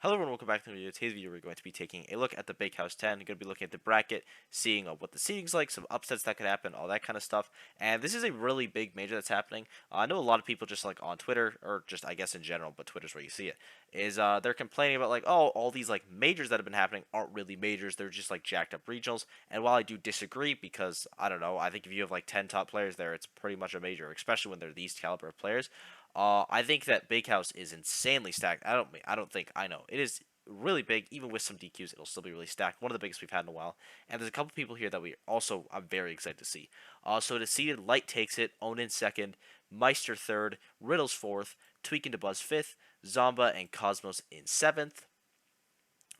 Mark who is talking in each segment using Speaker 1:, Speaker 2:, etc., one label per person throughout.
Speaker 1: Hello everyone, welcome back to the video. Today's video we're going to be taking a look at the Big House 10. We're going to be looking at the bracket, seeing what the seedings like, some upsets that could happen, all that kind of stuff. And this is a really big major that's happening. I know a lot of people just like on Twitter, or just I guess in general, but Twitter's where you see it, is they're complaining about like, oh, all these like majors that have been happening aren't really majors, they're just like jacked up regionals. And while I do disagree, because I don't know, I think if you have like 10 top players there, it's pretty much a major, especially when they're these caliber of players. I think that Big House is insanely stacked. I know it is really big. Even with some DQs, it'll still be really stacked. One of the biggest we've had in a while. And there's a couple people here that I'm very excited to see. So the seeded Light takes it, Onan second, Meister third, Riddles fourth, Tweaking to Buzz fifth, Zomba and Cosmos in seventh.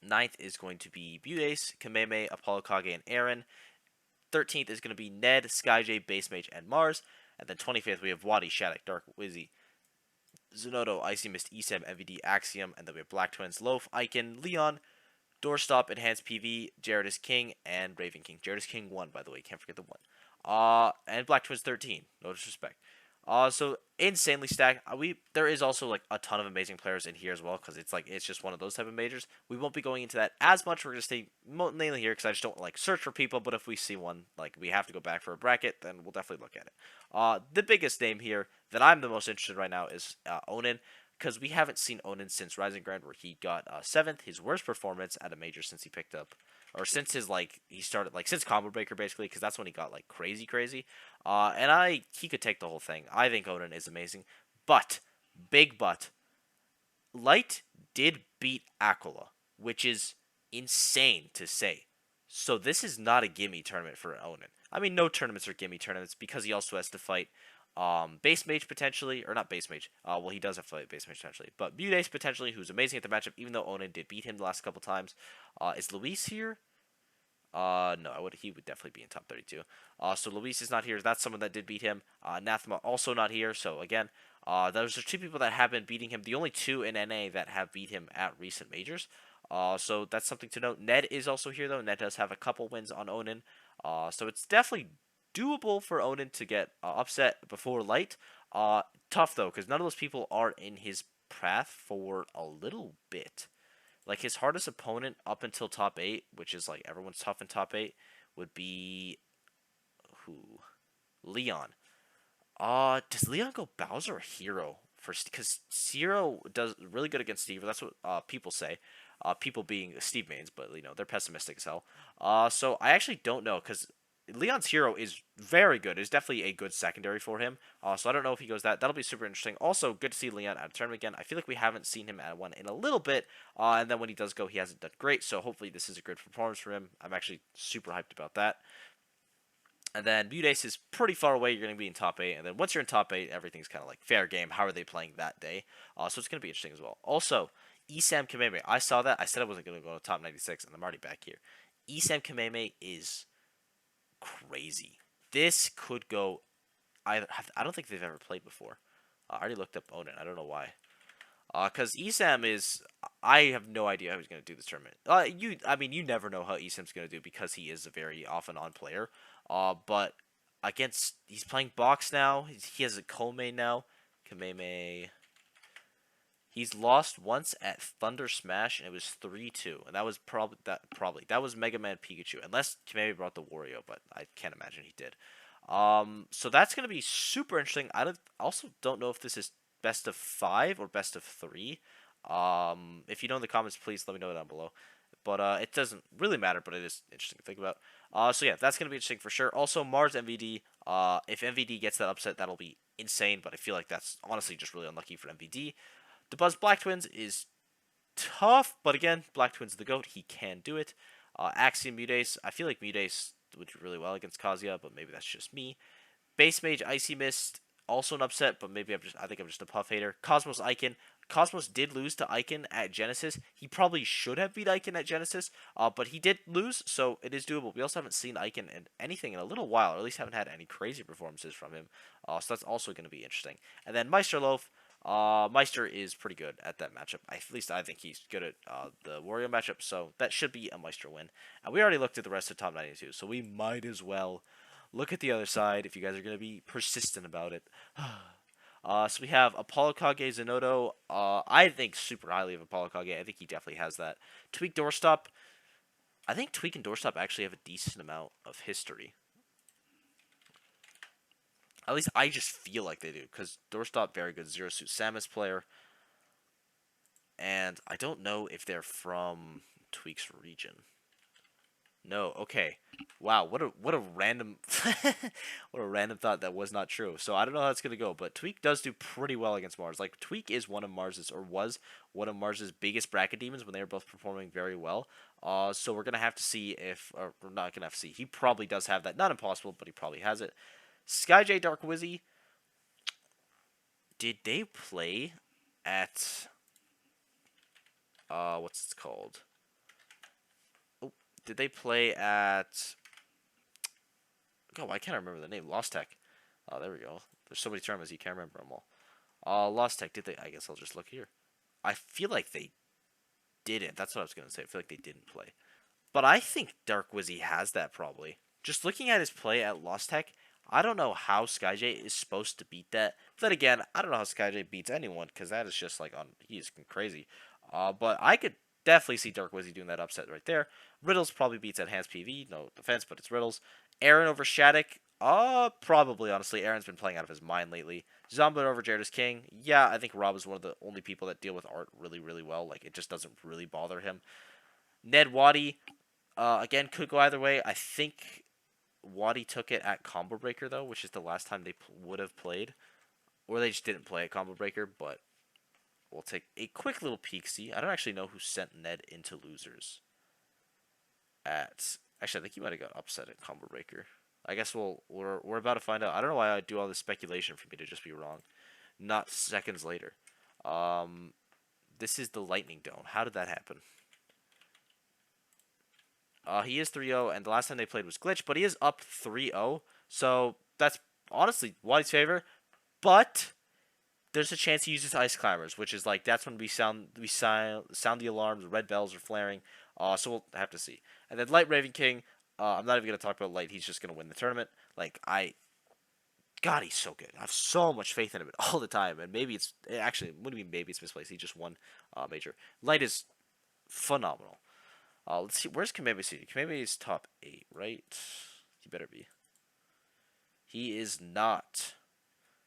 Speaker 1: Ninth is going to be Budace, Kameme, Apollo Kage, and Aaron. 13th is going to be Ned, Skyjay, Base Mage, and Mars. And then 25th, we have Wadi, Shattuck, Dark Wizzy, Zenodo, Icy Mist, Esam, MVD, Axiom, and then we have Black Twins, Loaf, Icon, Leon, Doorstop, Enhanced PV, Jared is King, and Raven King. Jared is King 1, by the way, can't forget the 1. And Black Twins 13, no disrespect. So insanely stacked. There is also like a ton of amazing players in here as well, because it's just one of those type of majors. We won't be going into that as much. We're gonna stay mainly here because I just don't like search for people. But if we see one like we have to go back for a bracket, then we'll definitely look at it. The biggest name here that I'm the most interested in right now is Onan, because we haven't seen Onan since Rising Ground, where he got 7th, his worst performance at a major since he picked up, or since his he started since Combo Breaker basically, because that's when he got like crazy. And he could take the whole thing. I think Onan is amazing, but big but, Light did beat Aquila, which is insane to say. So this is not a gimme tournament for Onan. I mean, no tournaments are gimme tournaments because he also has to fight Base Mage potentially, or not Base Mage. Well, he does have to fight Base Mage potentially, but Budace potentially, who's amazing at the matchup, even though Onan did beat him the last couple times. Is Luis here? No, he would definitely be in top 32. So Luis is not here. That's someone that did beat him. Anathema also not here. So again, those are two people that have been beating him. The only two in NA that have beat him at recent majors. So that's something to note. Ned is also here though. Ned does have a couple wins on Onan. So it's definitely doable for Onan to get upset before Light. Tough though, because none of those people are in his path for a little bit. Like his hardest opponent up until top 8, which is like everyone's tough in top 8, would be who? Leon. Does Leon go Bowser or Hero first? Because Hero does really good against Steve. That's what people say. People being Steve mains, but they're pessimistic as hell. So I actually don't know, because Leon's Hero is very good. It's definitely a good secondary for him. So I don't know if he goes that. That'll be super interesting. Also, good to see Leon at a tournament again. I feel like we haven't seen him at one in a little bit. And then when he does go, he hasn't done great. So hopefully this is a good performance for him. I'm actually super hyped about that. And then Budace is pretty far away. You're going to be in top 8. And then once you're in top 8, everything's kind of like fair game. How are they playing that day? So it's going to be interesting as well. Also, Esam Kameme. I saw that. I said I wasn't going to go to top 96, and I'm already back here. Esam Kameme is crazy. This could go. I don't think they've ever played before. I already looked up Onan. I don't know why. Because Esam is. I have no idea how he's going to do this tournament. You never know how Esam's going to do because he is a very off and on player. But he's playing box now. He has a Kome now. Kameme. He's lost once at Thunder Smash, and it was 3-2, and that was that was Mega Man Pikachu, unless Kameme brought the Wario, but I can't imagine he did. So that's gonna be super interesting. Also don't know if this is best of 5 or best of 3. If you know in the comments, please let me know down below. But it doesn't really matter, but it is interesting to think about. So yeah, that's gonna be interesting for sure. Also, Mars MVD. If MVD gets that upset, that'll be insane. But I feel like that's honestly just really unlucky for MVD. The Buzz Black Twins is tough, but again, Black Twins the GOAT. He can do it. Axiom Mudace. I feel like Mudace would do really well against Kazuya, but maybe that's just me. Base Mage Icy Mist, also an upset, but maybe I think I'm just a puff hater. Cosmos Icon. Cosmos did lose to Icon at Genesis. He probably should have beat Icon at Genesis, but he did lose, so it is doable. We also haven't seen Icon in anything in a little while, or at least haven't had any crazy performances from him. So that's also going to be interesting. And then Meister Loaf. Meister is pretty good at that matchup. At least I think he's good at the Wario matchup, so that should be a Meister win. And we already looked at the rest of top 92, so we might as well look at the other side if you guys are going to be persistent about it. So we have Apollo Kage Zenodo. I think super highly of Apollo Kage. I think he definitely has that. Tweak Doorstop. I think Tweak and Doorstop actually have a decent amount of history. At least I just feel like they do, because Doorstop, very good Zero Suit Samus player. And I don't know if they're from Tweak's region. No, okay. Wow, what a random what a random thought that was not true. So I don't know how it's gonna go, but Tweak does do pretty well against Mars. Like Tweak is one of Mars's or was one of Mars's biggest bracket demons when they were both performing very well. So we're gonna have to see if or we're not gonna have to see. He probably does have that. Not impossible, but he probably has it. SkyJ Dark Wizzy, did they play at what's it called? Oh, did they play at oh, I can't remember the name. Lost Tech. Oh, there we go. There's so many tournaments you can't remember them all. Lost Tech. Did they? I guess I'll just look here. I feel like they didn't. That's what I was gonna say. I feel like they didn't play. But I think Dark Wizzy has that probably. Just looking at his play at Lost Tech, I don't know how SkyJ is supposed to beat that. But then again, I don't know how SkyJ beats anyone because that is just like on he's crazy. But I could definitely see Dark Wizzy doing that upset right there. Riddles probably beats Enhanced PV. No defense, but it's Riddles. Aaron over Shattuck. Probably honestly. Aaron's been playing out of his mind lately. Zombie over Jared King. Yeah, I think Rob is one of the only people that deal with art really, really well. Like it just doesn't really bother him. Ned Waddy, again, could go either way. I think Waddy took it at Combo Breaker, though, which is the last time they would have played. Or they just didn't play at Combo Breaker, but we'll take a quick little peek. See, I don't actually know who sent Ned into losers. Actually, I think he might have got upset at Combo Breaker. I guess we're about to find out. I don't know why I do all this speculation for me to just be wrong. Not seconds later. This is the Lightning Dome. How did that happen? He is 3-0, and the last time they played was Glitch, but he is up 3-0. So that's honestly White's favor. But there's a chance he uses Ice Climbers, which is like that's when we sound the alarms, red bells are flaring. So we'll have to see. And then Light Raven King. I'm not even gonna talk about Light. He's just gonna win the tournament. God, he's so good. I have so much faith in him all the time. And maybe it's actually, what do you mean? Maybe it's misplaced. He just won major. Light is phenomenal. Let's see. Where's Kameme seated? Kameme is top 8, right? He better be. He is not.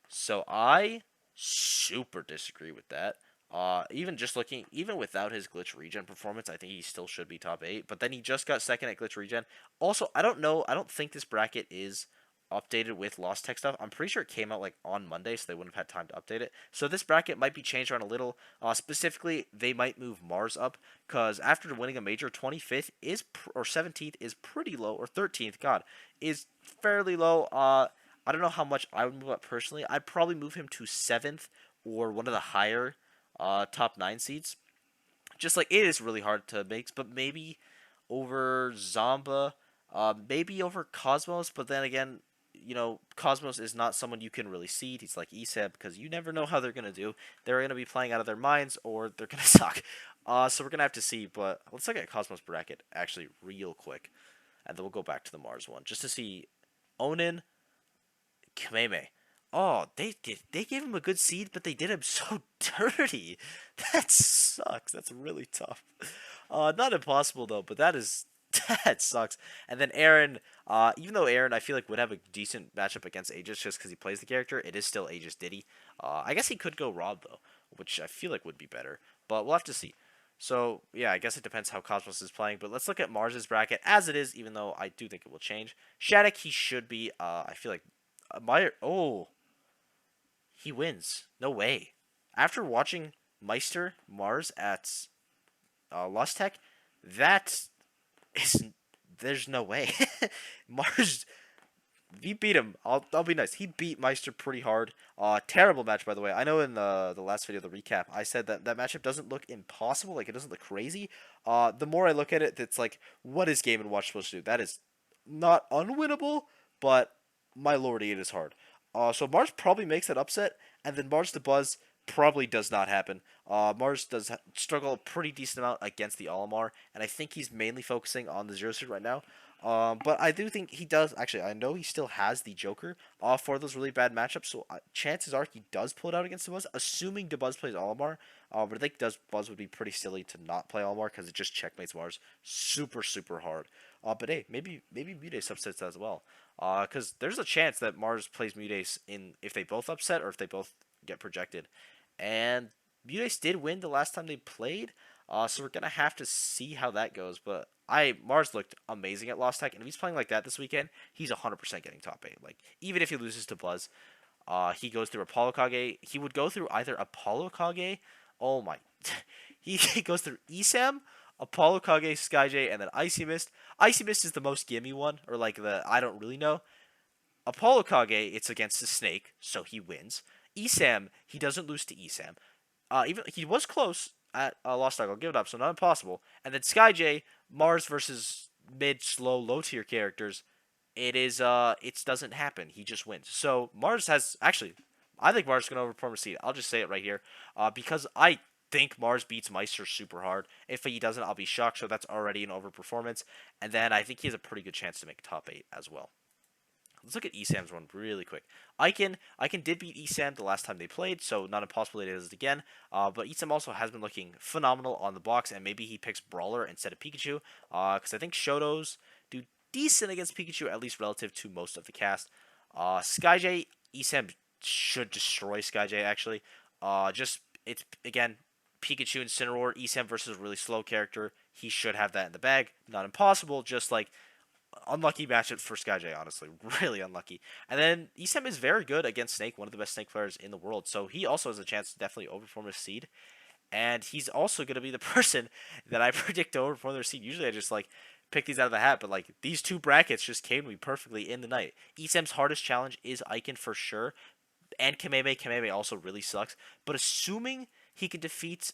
Speaker 1: So I super disagree with that. Even just looking, even without his glitch regen performance, I think he still should be top 8. But then he just got second at glitch regen. Also, I don't know. I don't think this bracket is updated with Lost Tech stuff. I'm pretty sure it came out like on Monday, so they wouldn't have had time to update it. So this bracket might be changed around a little. Specifically, they might move Mars up because after winning a major, 25th is or 17th is pretty low, or 13th, God, is fairly low. I don't know how much I would move up personally. I'd probably move him to 7th or one of the higher top 9 seeds. Just like it is really hard to make, but maybe over Zomba, maybe over Cosmos, but then again, you know, Cosmos is not someone you can really seed. He's like Esam because you never know how they're going to do. They're going to be playing out of their minds or they're going to suck. So we're going to have to see, but let's look at Cosmos bracket actually real quick. And then we'll go back to the Mars one just to see Onan, kameme. Oh, they gave him a good seed, but they did him so dirty. That sucks. That's really tough. Not impossible though, but that sucks. And then Aaron, even though Aaron I feel like would have a decent matchup against Aegis just because he plays the character, it is still Aegis Diddy. I guess he could go Rob though, which I feel like would be better, but we'll have to see. So yeah, I guess it depends how Cosmos is playing, but let's look at Mars's bracket as it is, even though I do think it will change. Shattuck, he should be. I feel like Meyer. Oh, he wins. No way. After watching Meister Mars at Lost Tech, that is there's no way. Mars, he beat him. I'll be nice. He beat Meister pretty hard. Terrible match by the way. I know in the last video, the recap, I said that that matchup doesn't look impossible. Like it doesn't look crazy. The more I look at it, it's like what is Game and Watch supposed to do? That is not unwinnable, but my lordy, it is hard. So Mars probably makes that upset, and then Mars to Buzz probably does not happen. Mars does struggle a pretty decent amount against the Olimar, and I think he's mainly focusing on the Zero Suit right now. But I do think he does. Actually, I know he still has the Joker for those really bad matchups. So chances are he does pull it out against Debuzz, assuming Debuzz plays Olimar. But I think Buzz would be pretty silly to not play Olimar because it just checkmates Mars super super hard. But hey, maybe Mutace upsets that as well. Because there's a chance that Mars plays Mutace in if they both upset or if they both get projected, and Mutace did win the last time they played. So we're gonna have to see how that goes. But Mars looked amazing at Lost Tech, and if he's playing like that this weekend, he's 100% getting top 8. Like even if he loses to Buzz, he goes through Apollo Kage. He would go through either Apollo Kage. Oh my, he goes through Esam, Apollo Kage, Skyjay, and then Icy Mist. Icy Mist is the most gimme one, or like the I don't really know. Apollo Kage, it's against the snake, so he wins. Esam, he doesn't lose to Esam. Even he was close at Lost Ark. I'll give it up, so not impossible. And then Skyjay, Mars versus mid, slow, low tier characters. It doesn't happen. He just wins. So Mars has actually, I think Mars is gonna overperform Seed. I'll just say it right here, because I think Mars beats Meister super hard. If he doesn't, I'll be shocked. So that's already an overperformance. And then I think he has a pretty good chance to make top 8 as well. Let's look at Esam's one really quick. Icon did beat Esam the last time they played, so not impossible it is again. But Esam also has been looking phenomenal on the box, and maybe he picks Brawler instead of Pikachu. Because I think Shotos do decent against Pikachu, at least relative to most of the cast. Skyjay, Esam should destroy Skyjay actually. Just it's again Pikachu Incineroar, Esam versus a really slow character. He should have that in the bag. Not impossible, just like unlucky matchup for Skyjay, honestly. Really unlucky. And then Esam is very good against Snake, one of the best Snake players in the world. So he also has a chance to definitely overperform his seed. And he's also going to be the person that I predict to overperform their seed. Usually I just like pick these out of the hat, but like these two brackets just came to me perfectly in the night. Esam's hardest challenge is Icon for sure. And Kameme. Kameme also really sucks. But assuming he can defeat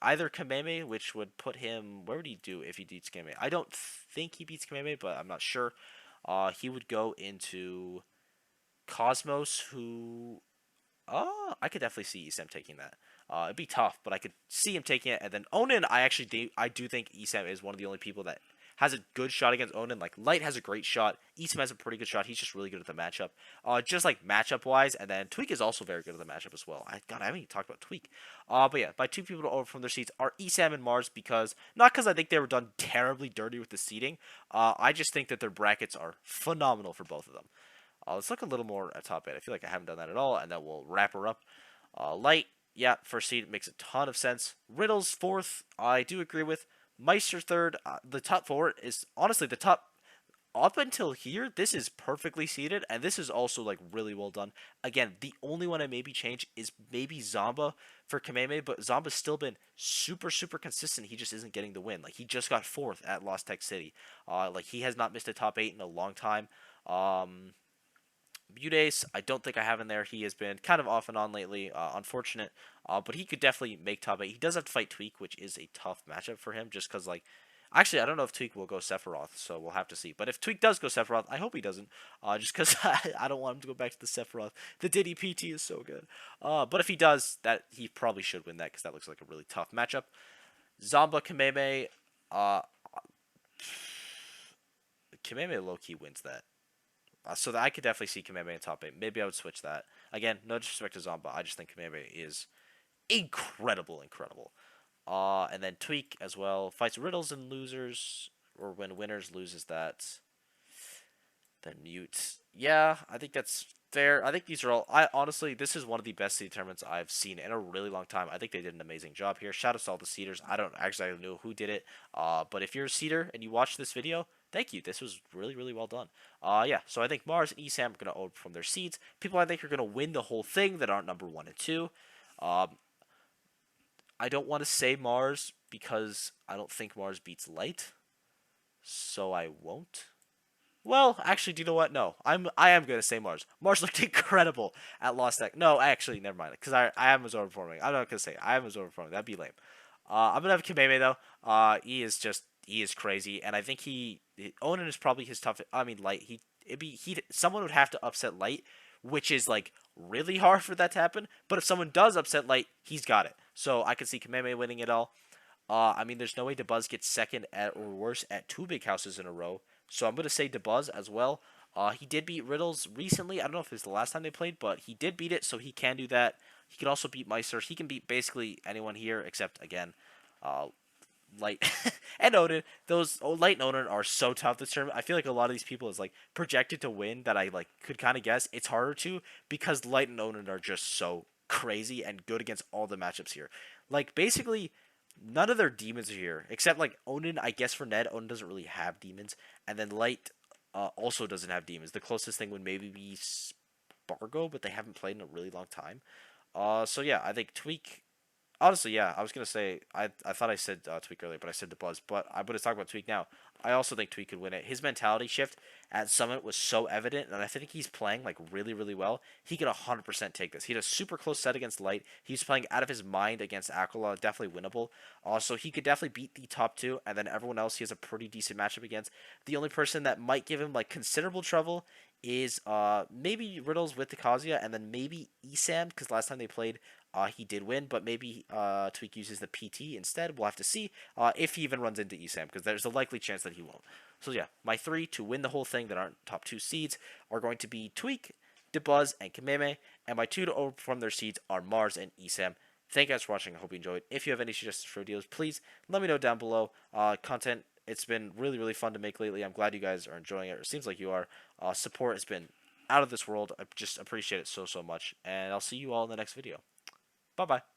Speaker 1: either Kameme, which would put him. Where would he do if he beats Kameme? I don't think he beats Kameme, but I'm not sure. He would go into Cosmos, who. I could definitely see Esam taking that. It'd be tough, but I could see him taking it. And then Onan, I do think Esam is one of the only people that has a good shot against Onan. Like Light has a great shot. Esam has a pretty good shot. He's just really good at the matchup. Just like matchup wise, and then Tweak is also very good at the matchup as well. I haven't even talked about Tweak. But yeah, my two people to over from their seats are Esam and Mars because not because I think they were done terribly dirty with the seeding. I just think that their brackets are phenomenal for both of them. Let's look a little more at top 8. I feel like I haven't done that at all, and then we'll wrap her up. Light, yeah, first seed makes a ton of sense. Riddles fourth, I do agree with. Meister third. The top 4 is honestly the top up until here. This is perfectly seeded, and this is also like really well done. Again, the only one I maybe change is maybe Zomba for Kameme, but Zomba's still been super super consistent. He just isn't getting the win. Like he just got 4th at Lost Tech City. Like he has not missed a top 8 in a long time. Budace, I don't think I have in there. He has been kind of off and on lately. Unfortunate. But he could definitely make top 8. He does have to fight Tweak, which is a tough matchup for him just because, like, actually, I don't know if Tweak will go Sephiroth, so we'll have to see. But if Tweak does go Sephiroth, I hope he doesn't, just because I don't want him to go back to the Sephiroth. The Diddy PT is so good. But if he does, that he probably should win that because that looks like a really tough matchup. Zomba Kameme, Kameme low-key wins that. So that I could definitely see Kameme in top 8. Maybe I would switch that. Again, no disrespect to Zomba. I just think Kameme is incredible. And then Tweak as well. Fights riddles and losers. Or when winners loses that. Then Mute. Yeah, I think that's fair. I think these are all. Honestly, this is one of the best seed tournaments I've seen in a really long time. I think they did an amazing job here. Shout out to all the seeders. I don't actually know who did it. But if you're a seeder and you watch this video, thank you. This was really well done. Yeah. So I think Mars and Esam are gonna overperform their seeds. People I think are gonna win the whole thing that aren't number 1 and 2. I don't want to say Mars because I don't think Mars beats Light. So I won't. Well, actually, do you know what? No, I am gonna say Mars. Mars looked incredible at Lost Tech. No, actually, never mind. Because I am overperforming. I'm not gonna say I am overperforming. That'd be lame. I'm gonna have Kameme though. He is crazy, and I think Onan is probably his toughest. I mean, Light. Someone would have to upset Light, which is like really hard for that to happen. But if someone does upset Light, he's got it. So I could see Kameme winning it all. I mean, there's no way DeBuzz gets second at or worse at 2 big houses in a row. So I'm going to say DeBuzz as well. He did beat Riddles recently. I don't know if it's the last time they played, but he did beat it, so he can do that. He can also beat Meister. He can beat basically anyone here, except, again, uh, Light and Onan. Those Light and Onan are so tough this tournament. I feel like a lot of these people is like projected to win that I like could kind of guess. It's harder to because Light and Onan are just so crazy and good against all the matchups here. Like basically none of their demons are here except like Onan. I guess for Ned, Onan doesn't really have demons, and then Light also doesn't have demons. The closest thing would maybe be Spargo, but they haven't played in a really long time. So yeah, I think Tweak. Honestly, yeah, I was gonna say I thought I said Tweak earlier, but I said the Buzz. But I'm gonna talk about Tweak now. I also think Tweak could win it. His mentality shift at Summit was so evident, and I think he's playing like really, really well. He could 100% take this. He had a super close set against Light. He's playing out of his mind against Aquila, definitely winnable. Also, he could definitely beat the top two, and then everyone else he has a pretty decent matchup against. The only person that might give him like considerable trouble is maybe Riddles with the Kazuya, and then maybe Esam, because last time they played, he did win, but maybe Tweak uses the PT instead. We'll have to see if he even runs into Esam, because there's a likely chance that he won't. So yeah, my three to win the whole thing that aren't top two seeds are going to be Tweak, DeBuzz, and Kameme, and my two to overperform their seeds are Mars and Esam. Thank you guys for watching. I hope you enjoyed. If you have any suggestions for videos, please let me know down below. Content, it's been really, really fun to make lately. I'm glad you guys are enjoying it. It seems like you are. Support has been out of this world. I just appreciate it so, so much. And I'll see you all in the next video. Bye-bye.